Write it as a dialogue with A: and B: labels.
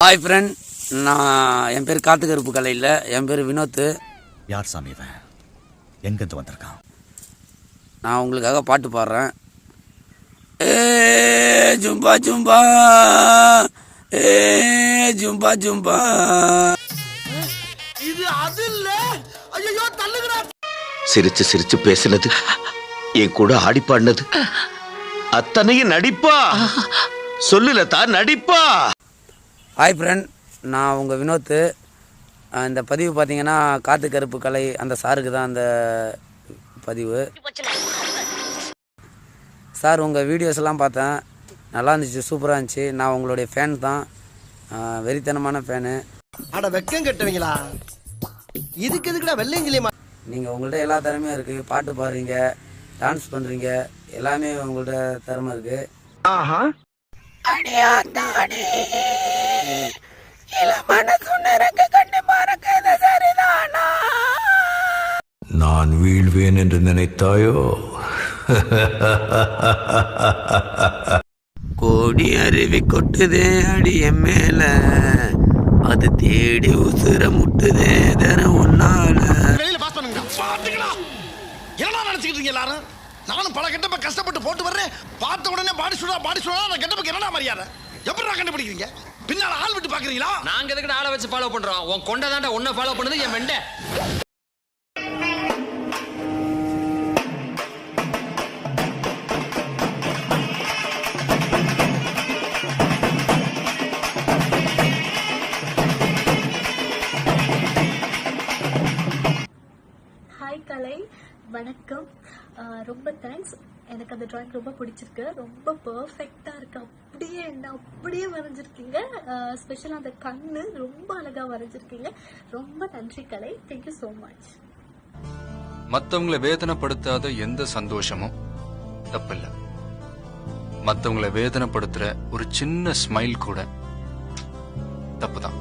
A: Hi friend, நான் என் பேர் காத்துக்கருப்பு கலையில், என் பேர் வினோத்.
B: யார் சாமி இவன்? எங்கேருந்து வந்திருக்கான்?
A: நான் உங்களுக்காக பாட்டு பாடுறேன். ஏ ஜும்பா ஜும்பா, ஏ ஜும்பா ஜும்பா.
C: இது அது இல்ல. ஐயோ தள்ளுங்கடா.
D: சிரிச்சு சிரிச்சு பேசினது, என் கூட ஆடி பாடினது அத்தனையும் நடிப்பா. சொல்லுலதா நடிப்பா.
A: ஹாய் ஃப்ரெண்ட், நான் உங்கள் வினோத். இந்த பதிவு பார்த்தீங்கன்னா காத்துக்கருப்பு கலை அந்த சாருக்கு தான் அந்த பதிவு. சார், உங்கள் வீடியோஸ் எல்லாம் பார்த்தேன், நல்லா இருந்துச்சு, சூப்பராக இருந்துச்சு. நான் உங்களுடைய ஃபேன் தான், வெறித்தனமான ஃபேனு.
C: அட வெக்கம் கட்டுவீங்களா? இதுக்கு எதுக்குடா வெள்ளையங்கிலியமா?
A: நீங்கள் உங்கள்கிட்ட எல்லா திறமையும் இருக்குது. பாட்டு பாடுறீங்க, டான்ஸ் பண்ணுறீங்க, எல்லாமே உங்கள்கிட்ட திறமை இருக்குது.
C: ஆஹா.
E: நான் வீழ்வேன் என்று நினைத்தாயோ?
A: கோடி அருவி கொட்டுதே அடிய மேல, அது தேடி உசுர முட்டுதே தர ஒன்னால.
C: வெளியில பாஸ் பண்ணுங்க. பாத்துங்களா? என்ன நினைச்சிட்டு இருக்கீங்க எல்லாரும்? நானும் பல கெட்டப்ப கஷ்டப்பட்டு போட்டு வர்றேன். பார்த்த உடனே பாடி சுடா நான் கெட்டப்புக்கு என்னடா மரியாதை? எப்படி கண்டுபிடிக்கிறீங்க? பின்னால ஆள் விட்டு பாக்குறீங்களா?
F: நாங்க எதுக்கு ஆளை வச்சு ஃபாலோ பண்றோம்? உன் கொண்ட தாண்டா உன்னை ஃபாலோ பண்ணுது என் வெண்டை.
G: ஹாய் கலை, வணக்கம். ரொம்ப தேங்க்ஸ். எனக்கு அந்த ட்ராயிங் ரொம்ப பிடிச்சிருக்கு, ரொம்ப பர்ஃபெக்டாக இருக்கு. அப்படியே வரைஞ்சிருக்கீங்க. ஸ்பெஷலாக அந்த கண்ணு ரொம்ப அழகாக வரைஞ்சிருக்கீங்க. ரொம்ப நன்றி கலை, தேங்க்யூ ஸோ மச்.
H: மற்றவங்களை வேதனைப்படுத்தாத எந்த சந்தோஷமும் தப்பில்லை. மற்றவங்களை வேதனைப்படுத்துற ஒரு சின்ன ஸ்மைல் கூட தப்புதான்.